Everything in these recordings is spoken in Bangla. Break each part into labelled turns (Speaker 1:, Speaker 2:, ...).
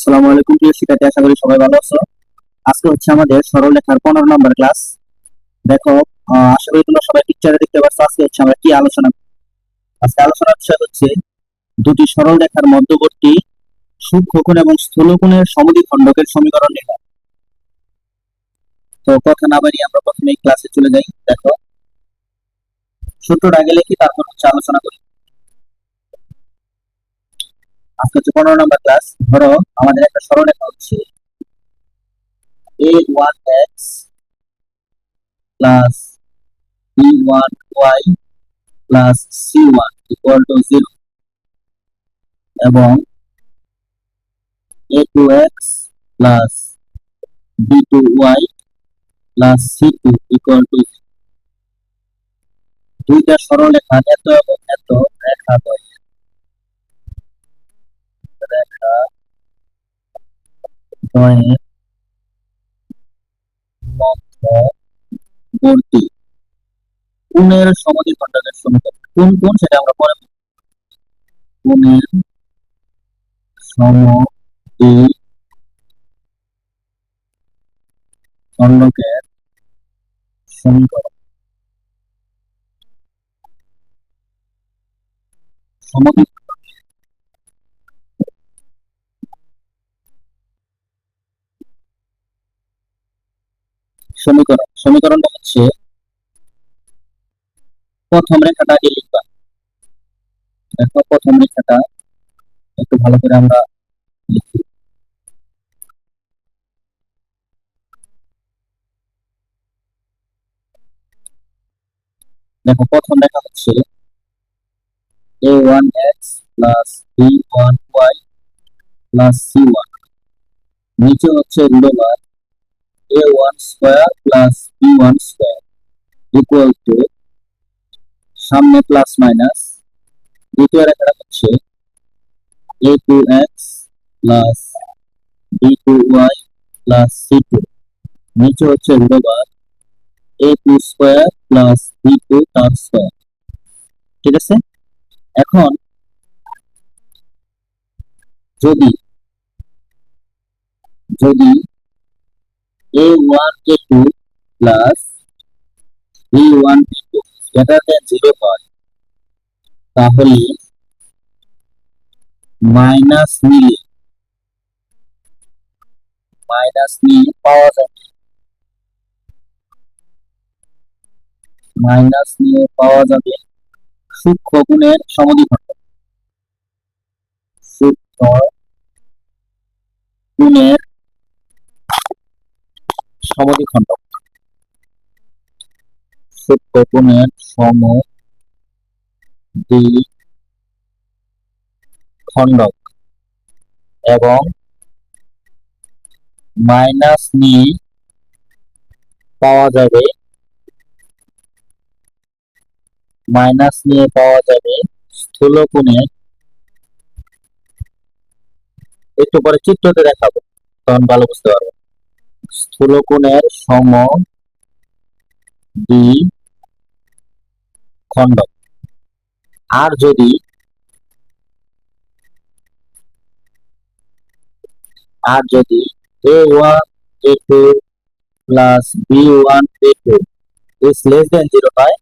Speaker 1: আসসালামু আলাইকুম প্রিয় শিক্ষার্থী, আশা করি সবাই ভালো আছো। আজকে হচ্ছে আমাদের সরলরেখার 15 নম্বর ক্লাস। দেখো, আশা করি তোমরা সবাই পিকচারে দেখতে পাচ্ছ। আজকে হচ্ছে আমরা কি আলোচনা আজকে আলোচনার বিষয় হচ্ছে দুটি সরল রেখার মধ্যবর্তী সূক্ষ্মকোণ এবং স্থূলকোণের সমদ্বিখণ্ডকের সমীকরণ লেখা। তো কথা না বাড়িয়ে আমরা প্রথমে এই ক্লাসে চলে যাই। দেখো, সূত্রটা আগে লিখি, তারপর হচ্ছে আলোচনা করি। আজকে হচ্ছে 15 নম্বর ক্লাস। ধরো, আমাদের একটা সরলরেখা হচ্ছে a1x plus b1y plus c1 equal to 0 এবং a2x plus b2y plus c2 equal to দুইটা সরলরেখা এত এবং এত রেখা দ্বয়ের মধ্যবর্তী কোণের সমদ্বিখণ্ডকের সমীকরণ। কোন কোণ সেটা আমরা পরে বলবো। কোণের সমদ্বিখণ্ডকের সমীকরণ। সমীকরণটা হচ্ছে, প্রথম রেখাটা আগে লিখবা। দেখো, প্রথম রেখাটা একটু ভালো করে আমরা লিখি। দেখো, প্রথম রেখা হচ্ছে a1x plus b1y plus c1, নিচে হচ্ছে root over a1 square plus b1 square equal to, সামনে প্লাস মাইনাস, দ্বিতীয় রেখাটা হচ্ছে a2x plus b2y plus c2, নিচে হচ্ছে root over a2 square plus b2 তার স্কয়ার। ঠিক আছে, এখন যদি যদি a1 a2 plus b1 b2 greater than 0 হয়, তাহলে মাইনাস নিয়ে পাওয়া যাবে সূক্ষ্মকোণের সমদ্বিখণ্ডক। সূক্ষ্মকোণের সমদ্বিখণ্ডক সূক্ষ্মকোণের সমদ্বিখণ্ডক এবং মাইনাস নিয়ে পাওয়া যাবে স্থূলকোণের। একটু পরে চিত্রতে দেখাবো, তখন ভালো বুঝতে পারবো। স্থূলকোণের সমদ্বিখণ্ডক। আর যদি a1 a2 plus b1 a2 is less than 0 হয়,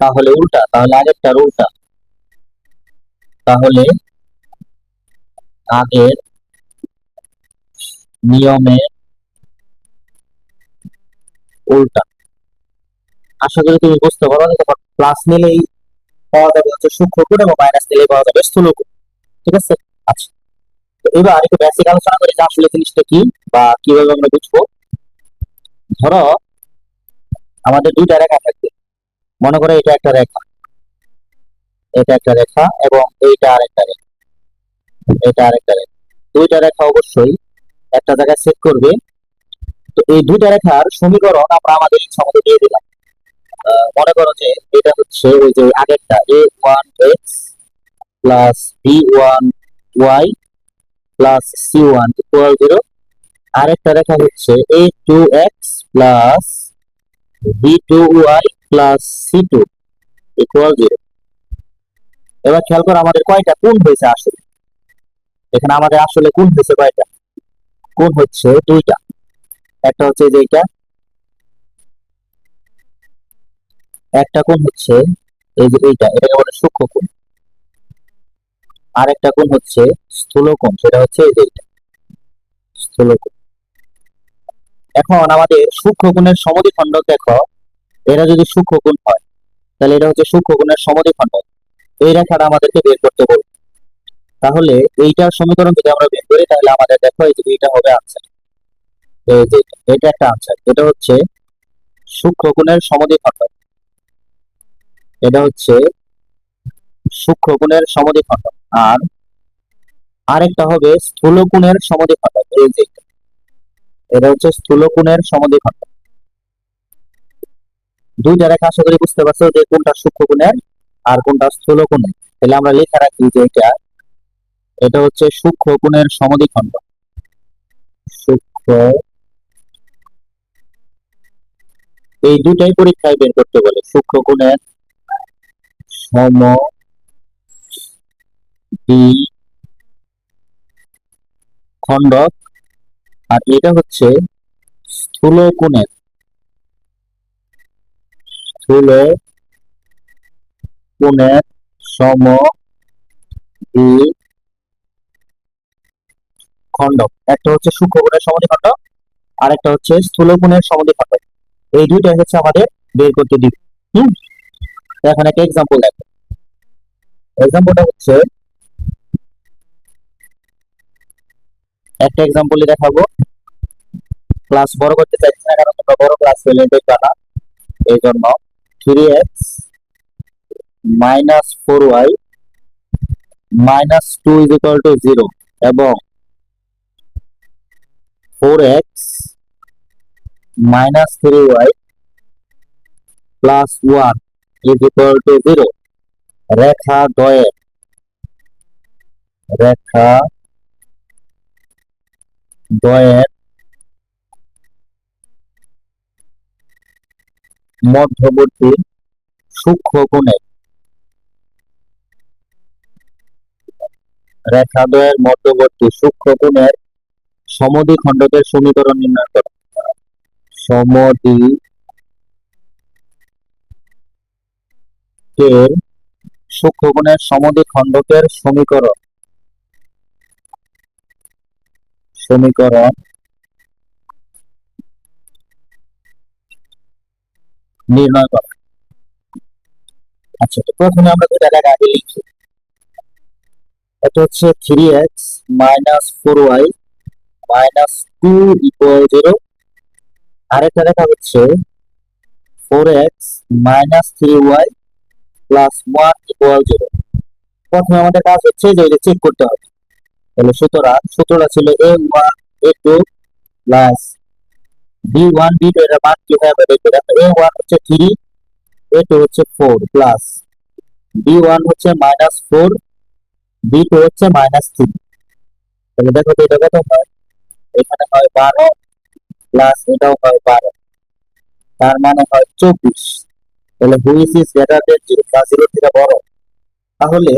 Speaker 1: তাহলে উল্টা, তাহলে আগেরটার উল্টা, তাহলে আগের নিয়মে উল্টা। আশা করি তুমি বুঝতে পারো। তখন প্লাস নিলেই পাওয়া যাবে হচ্ছে সূক্ষ্মকোণ এবং মাইনাস নিলেই পাওয়া যাবে স্থূলকোণ। ঠিক আছে, আচ্ছা। তো এবার একটু বেসিক আলোচনা করি যে আসলে জিনিসটা কি বা কিভাবে আমরা বুঝবো। ধরো, আমাদের দুইটা রেখা থাকবে। মনে করো এটা একটা রেখা, এবং এইটা আরেকটা রেখা, দুইটা রেখা অবশ্যই একটা জায়গায় সেট করবে। তো এই দুইটা রেখার সমীকরণ আমরা আমাদের ইচ্ছা মতো দিয়ে দিলাম। মনে করো যে এটা হচ্ছে ওই যে আগেরটা a1x plus b1y plus c1 equal 0, আরেকটা রেখা হচ্ছে a2x plus b2y plus c2 equal 0। এবার খেয়াল করো আমাদের কয়টা কোণ হয়েছে আসলে। এখানে আমাদের আসলে কোণ হয়েছে কয়টা? কোণ হচ্ছে দুইটা, একটা হচ্ছে যে এটা, একটা কোণ হচ্ছে এই যে এইটা, এটাকে বলে সূক্ষ্ম কোণ। আর একটা কোণ হচ্ছে স্থূল কোণ, সেটা হচ্ছে এই যে এইটা, স্থূল কোণ। এখন আমাদের সূক্ষ্ম কোণের সমদ্বিখণ্ড দেখো, এরা যদি সূক্ষ্ম কোণ হয় তাহলে এটা হচ্ছে সূক্ষ্ম কোণের সমদ্বিখণ্ড। এই রেখাটা আমাদেরকে বের করতে বলবে। তাহলে এইটার সমীকরণ যদি আমরা বের করি তাহলে আমাদের দেখো এই যে এইটা হবে আনসার। এই যে এটা একটা আনসার, এটা হচ্ছে সূক্ষ্ম কোণের সমদ্বিখণ্ড, এটা হচ্ছে সূক্ষ্ম কোণের সমদ্বিখণ্ড। আর আরেকটা হবে স্থূল কোণের সমদ্বিখণ্ড, এই যে এটা হচ্ছে স্থূল কোণের সমদ্বিখণ্ড। দুইটা রেখা আশা করি বুঝতে পারছো যে কোনটা সূক্ষ্ম কোণের আর কোনটা স্থূল কোণের। তাহলে আমরা লেখা রাখি যে এটা হচ্ছে সূক্ষ্ম কোণের সমদ্বিখণ্ড, সূক্ষ্ম। এই দুটাই পরীক্ষায় বের করতে বলে, সূক্ষ্ম কোণের সমদ্বিখণ্ড, আর এটা হচ্ছে স্থূল কোণের, স্থূল কোণের সমদ্বিখণ্ড। একটা হচ্ছে সূক্ষ্ম কোণের সমদ্বিখণ্ড আর একটা হচ্ছে স্থূল কোণের সমদ্বিখণ্ড। এই দুইটাই হচ্ছে আমাদের বের করতে দিবে। হুম, এখন একটা এক্সাম্পল দেখো। এক্সাম্পলটা হচ্ছে, একটা এক্সাম্পল দেখাবো। ক্লাস বড় করতে চাইছি না কারণ তোমরা বড় ক্লাস হলে দেখবা না, এই জন্য 3x minus 4y minus 2 is equal two 0 এবং 4x minus 3y plus 1 is equal two 0 রেখা দ্বয়ের, রেখা দ্বয়ের মধ্যবর্তী সূক্ষ্ম কোণের, রেখা দ্বয়ের মধ্যবর্তী সূক্ষ্ম কোণের সমদ্বিখণ্ডকের সমীকরণ নির্ণয় করো। সমদ্বিখণ্ডকের সূক্ষ্ম কোণের সমদ্বিখণ্ডকের সমীকরণ নির্ণয় করো। আচ্ছা, তো প্রথমে আমরা দুইটা জায়গা আগে লিখি। এটা হচ্ছে 3x minus 4y minus 2 equal 0, আরেকটা রেখা হচ্ছে 4x minus 3y plus 1 equal 0। প্রথমে আমাদের কাজ হচ্ছে যে এটা চেক করতে হবে। তাহলে সুতরাং সূত্রটা ছিল a1 a2 plus b1 b2, এর মান কি হবে দেখো। a1 হচ্ছে 3, a2 হচ্ছে 4 প্লাস b1 হচ্ছে মাইনাস 4, b2 হচ্ছে মাইনাস 3। তাহলে দেখো তো এটা কত হয়, এখানে হয় 12 প্লাস এটাও হয় 12, তার মানে হয় 24। তাহলে হুইচ ইজ গ্রেটার দেন 0, 0 থেকে বড়। তাহলে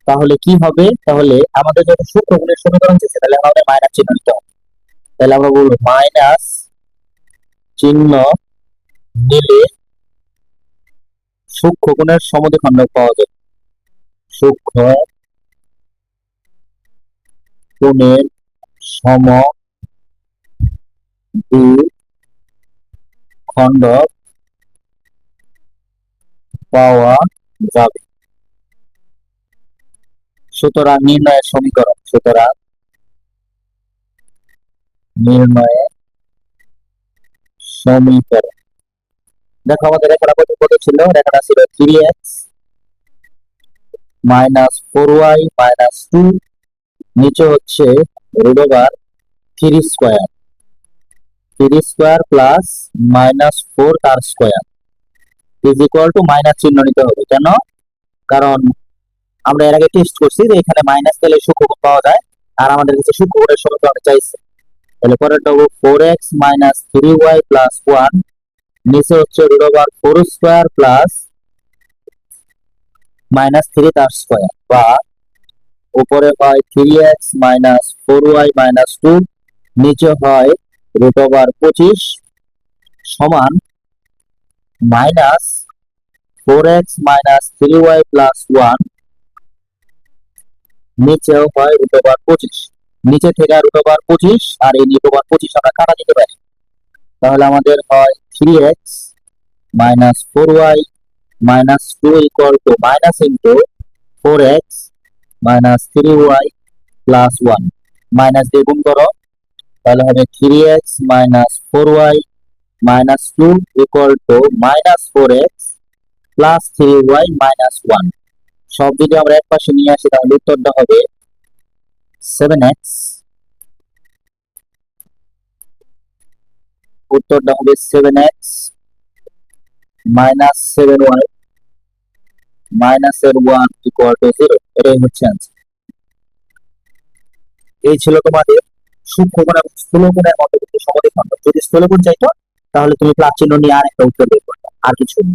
Speaker 1: তাহলে কি হবে, তাহলে আমাদের যখন সূক্ষ্ম কোণের সমীকরণ চেয়েছে তাহলে আমাদের মাইনাস চিহ্ন নিতে হবে। তাহলে আমরা বলবো মাইনাস চিহ্ন নিলে সূক্ষ্ম কোণের সমদ্বিখণ্ড পাওয়া যাবে। সূক্ষ্ম কোণের সমদ্বিখণ্ড পাওয়া যাবে। সুতরাং নির্ণয়ের সমীকরণ, সুতরাং নির্ণয়ের সমীকরণ দেখো আমাদের রেখাটা কত ছিল, রেখাটা ছিল 3x মাইনাস 4y মাইনাস 2, নিচে হচ্ছে root over 3 square plus minus 4 তার square is equal to minus চিহ্ন নিতে হবে। কেন? কারণ আমরা এর আগে টেস্ট করছি যে এখানে মাইনাস দিলে সূক্ষ্মকোণ পাওয়া যায়, আর আমাদের কাছে সূক্ষ্মকোণের সমীকরণ চাইছে। তাহলে পরেরটা হবে 4x মাইনাস 3y প্লাস 1, নিচে হচ্ছে root over 4 square plus minus 3 তার স্কোয়ার, বা উপরে হয় 3x মাইনাস 4y মাইনাস 2, নিচে হয় √25 সমান minus 4x minus 3y plus 1, নিচেও হয় √25। নিচে থেকে √25 আর এই √25 আমরা কাটা দিতে পারি, তাহলে আমাদের হয় 3x minus 4y minus 2 equal to minus into 4x minus 3y plus 1, minus দিয়ে গুণ করো, তাহলে হবে 3x minus 4y minus 2 equal to minus 4x plus 3y minus 1। সব যদি আমরা এক পাশে নিয়ে আসি তাহলে উত্তরটা হবে 7x, উত্তরটা হবে 7x মাইনাস 7y মাইনাস এর 1 ইকুয়াল টু 0। এটাই হচ্ছে आंसर। এই ছিল তোমাদের সূক্ষ্মকোণ এবং স্থূলকোণের মধ্যে একটি সমদ্বিখণ্ড। যদি স্থূলকোণ চাইতো তাহলে তুমি প্লাস চিহ্ন নিয়ে আরেকটা উত্তর বের করতে, আর কিছু না।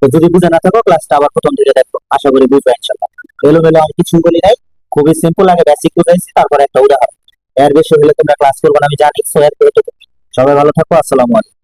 Speaker 1: তো যদি বুঝে না থাকো ক্লাসটা আবার প্রথম থেকে দেখো, আশা করি বুঝবে ইনশাআল্লাহ। এলোমেলো আমি কিছু বলি নাই, খুবই সিম্পল, আগে বেসিক বুঝাইছি, তারপর একটা উদাহরণ। এর বেশি হলে তোমরা ক্লাস করবে না আমি জানি। সো এর সবাই ভালো থাকো, আসসালামু আলাইকুম।